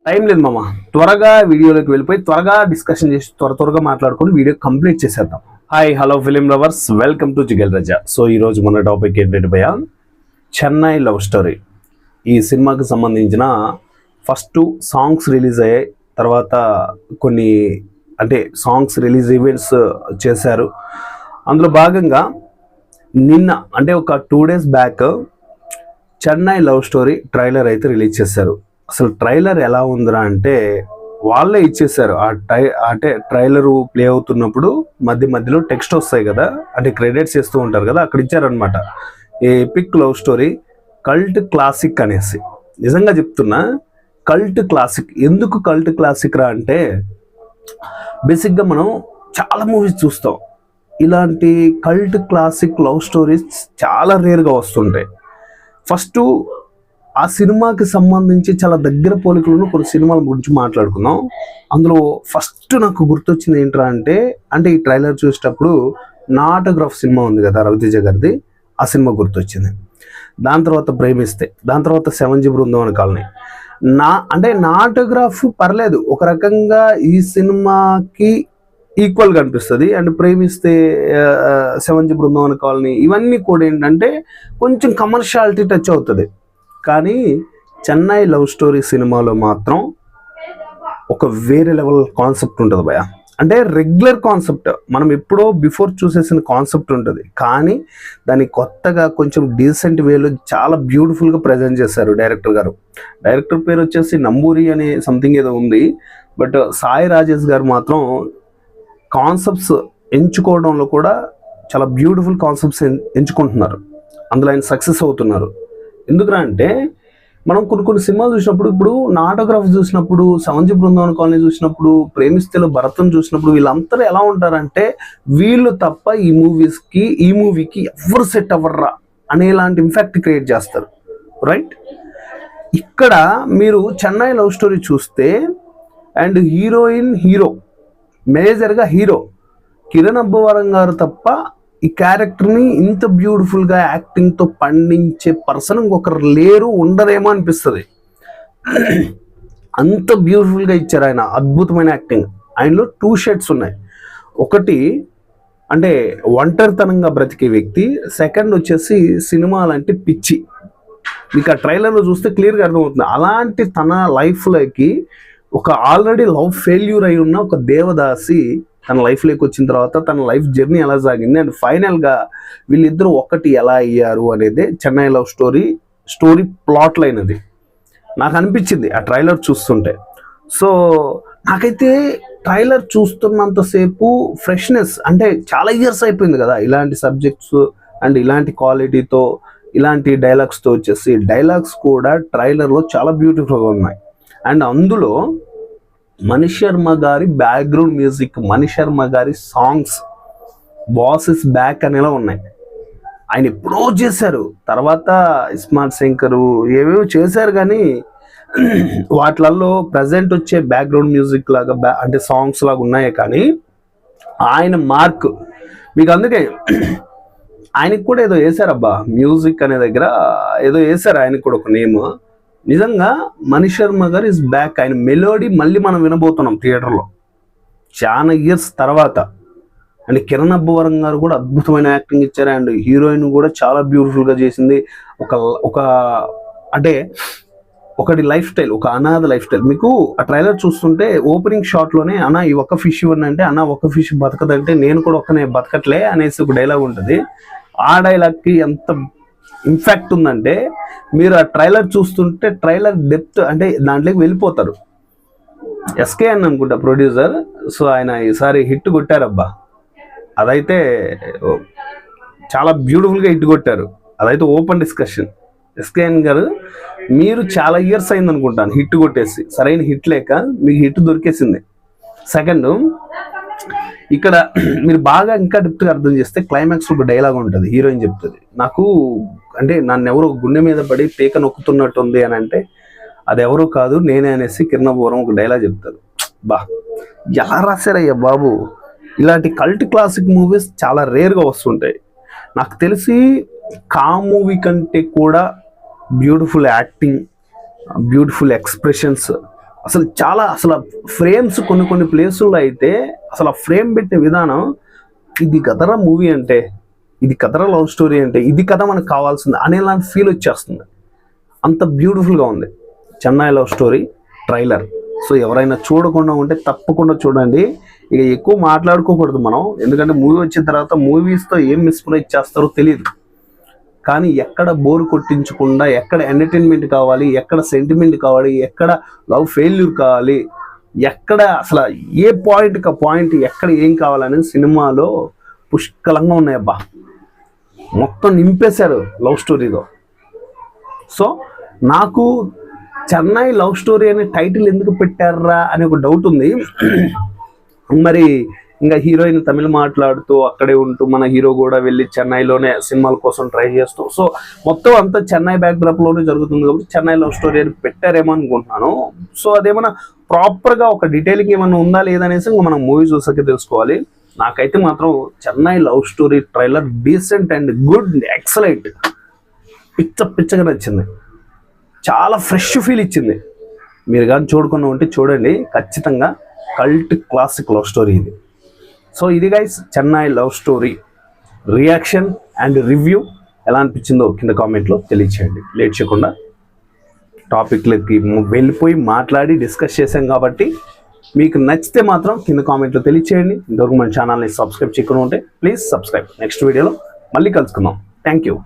Time లేదు మామ, త్వరగా వీడియోలోకి వెళ్ళిపోయి త్వరగా డిస్కషన్ చేసి త్వరగా మాట్లాడుకొని వీడియో కంప్లీట్ చేసేద్దాం. Hi hello film lovers, welcome to జిగల్ రజా. సో ఈరోజు మన టాపిక్ ఏంటంటే భయ్యా, చెన్నై లవ్ స్టోరీ. ఈ సినిమాకి సంబంధించిన ఫస్ట్ సాంగ్స్ రిలీజ్ అయ్యాయి, తర్వాత కొన్ని సాంగ్స్ రిలీజ్ ఈవెంట్స్ చేశారు. అందులో భాగంగా నిన్న అంటే ఒక 2 days back Chennai love story trailer అయితే రిలీజ్ చేశారు. అసలు ట్రైలర్ ఎలా ఉందిరా అంటే వాళ్ళే ఇచ్చేసారు. ట్రైలరు ప్లే అవుతున్నప్పుడు మధ్యలో టెక్స్ట్ వస్తాయి కదా, అంటే క్రెడిట్స్ చేస్తూ ఉంటారు కదా, అక్కడ ఇచ్చారనమాట a epic love story cult classic అనేసి. నిజంగా చెప్తున్నా, కల్ట్ క్లాసిక్. ఎందుకు కల్ట్ క్లాసిక్ రా అంటే, బేసిక్గా మనం చాలా మూవీస్ చూస్తాం, ఇలాంటి కల్ట్ క్లాసిక్ లవ్ స్టోరీస్ చాలా రేర్గా వస్తుంటాయి. ఫస్ట్ ఆ సినిమాకి సంబంధించి చాలా దగ్గర పోలికలను కొన్ని సినిమాల గురించి మాట్లాడుకుందాం. అందులో ఫస్ట్ నాకు గుర్తొచ్చింది ఏంట్రా అంటే ఈ ట్రైలర్ చూసేటప్పుడు నాటోగ్రాఫ్ సినిమా ఉంది కదా రవితేజ గారిది, ఆ సినిమా గుర్తొచ్చింది. దాని తర్వాత ప్రేమిస్తే, దాని తర్వాత 7G బృందావన కాలనీ. నాటోగ్రాఫ్ పర్లేదు, ఒక రకంగా ఈ సినిమాకి ఈక్వల్గా అనిపిస్తుంది. And Premisthe, 7G Brindavana colony, ఇవన్నీ కూడా ఏంటంటే కొంచెం కమర్షియాలిటీ టచ్ అవుతుంది. కానీ చెన్నై లవ్ స్టోరీ సినిమాలో మాత్రం ఒక వేరే లెవెల్ కాన్సెప్ట్ ఉంటుంది భయ. అంటే రెగ్యులర్ కాన్సెప్ట్, మనం ఎప్పుడో బిఫోర్ చూసేసిన కాన్సెప్ట్ ఉంటుంది, కానీ దాన్ని కొత్తగా కొంచెం డీసెంట్ వేలో చాలా బ్యూటిఫుల్గా ప్రజెంట్ చేశారు డైరెక్టర్ గారు. డైరెక్టర్ పేరు వచ్చేసి నంబూరి అనే సంథింగ్ ఏదో ఉంది, బట్ సాయి రాజేష్ గారు మాత్రం కాన్సెప్ట్స్ ఎంచుకోవడంలో కూడా చాలా బ్యూటిఫుల్ కాన్సెప్ట్స్ ఎంచుకుంటున్నారు. అందులో ఆయన సక్సెస్ అవుతున్నారు. ఎందుకురా అంటే, మనం కొన్ని సినిమాలు చూసినప్పుడు, ఇప్పుడు నాటోగ్రాఫ్ చూసినప్పుడు, 7G బృందావన కాలనీ చూసినప్పుడు, ప్రేమిస్తేలో భరతం చూసినప్పుడు, వీళ్ళందరూ ఎలా ఉంటారంటే, వీళ్ళు తప్ప ఈ మూవీకి ఎవరు సెట్ అవ్వర్రా అనేలాంటి ఇంపాక్ట్ క్రియేట్ చేస్తారు, రైట్? ఇక్కడ మీరు చెన్నై లవ్ స్టోరీ చూస్తే, అండ్ హీరో మేజర్గా హీరో కిరణ్ అబ్బవరం గారు తప్ప ఈ క్యారెక్టర్ని ఇంత బ్యూటిఫుల్గా యాక్టింగ్తో పండించే పర్సన్ ఇంకొకరు లేరు, ఉండరేమో అనిపిస్తుంది. అంత బ్యూటిఫుల్గా ఇచ్చారు ఆయన, అద్భుతమైన యాక్టింగ్. ఆయనలో 2 shades ఉన్నాయి. ఒకటి అంటే ఒంటరితనంగా బ్రతికే వ్యక్తి, సెకండ్ వచ్చేసి సినిమాలంటే పిచ్చి. మీకు ఆ ట్రైలర్లో చూస్తే క్లియర్గా అర్థమవుతుంది. అలాంటి తన లైఫ్లోకి ఒక ఆల్రెడీ లవ్ ఫెయిల్యూర్ అయి ఉన్న ఒక దేవదాసి తన లైఫ్లోకి వచ్చిన తర్వాత తన లైఫ్ జర్నీ ఎలా సాగింది, అండ్ ఫైనల్గా వీళ్ళిద్దరూ ఒకటి ఎలా అయ్యారు అనేది Chennai love story plot line. అది నాకు అనిపించింది ఆ ట్రైలర్ చూస్తుంటే. సో నాకైతే ట్రైలర్ చూస్తున్నంతసేపు ఫ్రెష్నెస్, అంటే చాలా ఇయర్స్ అయిపోయింది కదా ఇలాంటి సబ్జెక్ట్స్ అండ్ ఇలాంటి క్వాలిటీతో, ఇలాంటి డైలాగ్స్తో వచ్చేసి. డైలాగ్స్ కూడా ట్రైలర్లో చాలా బ్యూటిఫుల్గా ఉన్నాయి. అండ్ అందులో మణి శర్మ గారి బ్యాక్గ్రౌండ్ మ్యూజిక్, మణి శర్మ గారి సాంగ్స్, బాస్ ఇస్ బ్యాక్ అనేలా ఉన్నాయి. ఆయన ఎప్పుడో చేశారు, తర్వాత ఇస్మార్ట్ శంకర్ ఏవేవో చేశారు, కానీ వాటిలలో ప్రజెంట్ వచ్చే బ్యాక్గ్రౌండ్ మ్యూజిక్ లాగా అంటే సాంగ్స్ లాగా ఉన్నాయి. కానీ ఆయన మార్క్ మీకు, అందుకే ఆయనకు కూడా ఏదో వేశారబ్బా, మ్యూజిక్ అనే దగ్గర ఏదో వేశారు ఆయనకు కూడా ఒక నేమ్. నిజంగా మణి శర్మ గారు ఇస్ బ్యాక్. ఆయన మెలోడీ మళ్ళీ మనం వినబోతున్నాం థియేటర్లో చాలా ఇయర్స్ తర్వాత. అండ్ కిరణ్ అబ్బవరం గారు కూడా అద్భుతమైన యాక్టింగ్ ఇచ్చారు, అండ్ హీరోయిన్ కూడా చాలా బ్యూటిఫుల్గా చేసింది. ఒకటి లైఫ్ స్టైల్, ఒక అనాథ లైఫ్ స్టైల్. మీకు ఆ ట్రైలర్ చూస్తుంటే ఓపెనింగ్ షాట్లోనే, అన్న ఈ ఒక్క ఫిష్ ఇవ్వండి అంటే, అన్న ఒక్క ఫిష్ బతకదంటే నేను కూడా ఒక్కనే బతకట్లే అనేసి ఒక డైలాగ్ ఉంటుంది. ఆ డైలాగ్కి ఎంత ఇంపాక్ట్ ఉందంటే, మీరు ఆ ట్రైలర్ చూస్తుంటే ట్రైలర్ డెప్త్ అంటే దాంట్లోకి వెళ్ళిపోతారు. ఎస్కే అని అనుకుంటా ప్రొడ్యూసర్. సో ఆయన ఈసారి హిట్ కొట్టారబ్బా, అదైతే చాలా బ్యూటిఫుల్గా హిట్ కొట్టారు. అదైతే ఓపెన్ డిస్కషన్. ఎస్కేఎన్ గారు, మీరు చాలా ఇయర్స్ అయింది అనుకుంటాను హిట్ కొట్టేసి, సరైన హిట్ లేక మీకు హిట్ దొరికేసింది. సెకండ్, ఇక్కడ మీరు బాగా ఇంకా డెప్త్గా అర్థం చేస్తే క్లైమాక్స్ ఒక డైలాగ్ ఉంటుంది, హీరోయిన్ చెప్తుంది, నన్ను ఎవరో గుండె మీద పడి పీక నొక్కుతున్నట్టు ఉంది అని అంటే, అది ఎవరో కాదు నేనే అనేసి కిరణ్ అబ్బవరం ఒక డైలాగ్ చెప్తారు. ఎలా రాశారయ్యా బాబు! ఇలాంటి కల్ట్ క్లాసిక్ మూవీస్ చాలా రేర్గా వస్తుంటాయి. నాకు తెలిసి కా మూవీ కంటే కూడా బ్యూటిఫుల్ యాక్టింగ్, బ్యూటిఫుల్ ఎక్స్ప్రెషన్స్, అసలు చాలా అసలు ఫ్రేమ్స్ కొన్ని ప్లేసుల్లో అయితే అసలు ఆ ఫ్రేమ్ పెట్టే విధానం, ఇది కదరా మూవీ అంటే, ఇది కదరా లవ్ స్టోరీ అంటే, ఇది కథ మనకు కావాల్సింది అనేలాంటి ఫీల్ వచ్చేస్తుంది. అంత బ్యూటిఫుల్గా ఉంది Chennai love story trailer. So ఎవరైనా చూడకుండా ఉంటే తప్పకుండా చూడండి. ఇక ఎక్కువ మాట్లాడుకోకూడదు మనం, ఎందుకంటే మూవీ వచ్చిన తర్వాత మూవీస్తో ఏం మిస్ప్రైజ్ చేస్తారో తెలియదు. కానీ ఎక్కడ బోర్ కొట్టించకుండా, ఎక్కడ ఎంటర్టైన్మెంట్ కావాలి, ఎక్కడ సెంటిమెంట్ కావాలి, ఎక్కడ లవ్ ఫెయిల్యూర్ కావాలి, ఎక్కడ అసలు ఏ పాయింట్ ఎక్కడ ఏం కావాలనేది సినిమాలో పుష్కలంగా ఉన్నాయి. అబ్బా మొత్తం నింపేశారు లవ్ స్టోరీలో. సో నాకు చెన్నై లవ్ స్టోరీ అనే టైటిల్ ఎందుకు పెట్టారా అని ఒక డౌట్ ఉంది. మరి ఇంకా హీరోయిన్ తమిళ మాట్లాడుతూ అక్కడే ఉంటూ, మన హీరో కూడా వెళ్ళి చెన్నైలోనే సినిమాల కోసం ట్రై చేస్తూ, సో మొత్తం అంతా చెన్నై బ్యాక్డ్రాప్లోనే జరుగుతుంది కాబట్టి చెన్నై లవ్ స్టోరీ అని పెట్టారేమో అనుకుంటున్నాను. సో అదేమన్నా ప్రాపర్గా ఒక డీటెయిలింగ్ ఏమైనా ఉందా లేదనేసి ఇంకా మనం మూవీ చూసాకే తెలుసుకోవాలి. నాకైతే మాత్రం Chennai love story trailer decent and good, excellent, పిచ్చగా నచ్చింది. చాలా ఫ్రెష్ ఫీల్ ఇచ్చింది. మీరు కానీ చూడకుండా ఉంటే చూడండి, ఖచ్చితంగా కల్ట్ క్లాసిక్ లవ్ స్టోరీ ఇది. సో ఇది guys Chennai love story reaction and review. ఎలా అనిపించిందో కింద కామెంట్లో తెలియచేయండి. లేట్ చేయకుండా టాపిక్లకి వెళ్ళిపోయి మాట్లాడి డిస్కస్ చేసాం కాబట్టి మీకు నచ్చితే మాత్రం కింద కామెంట్లో తెలియచేయండి. ఇంతవరకు మన ఛానల్ని సబ్స్క్రైబ్ చేయకుండా ఉంటే ప్లీజ్ సబ్స్క్రైబ్. నెక్స్ట్ వీడియోలో మళ్ళీ కలుసుకుందాం. Thank you.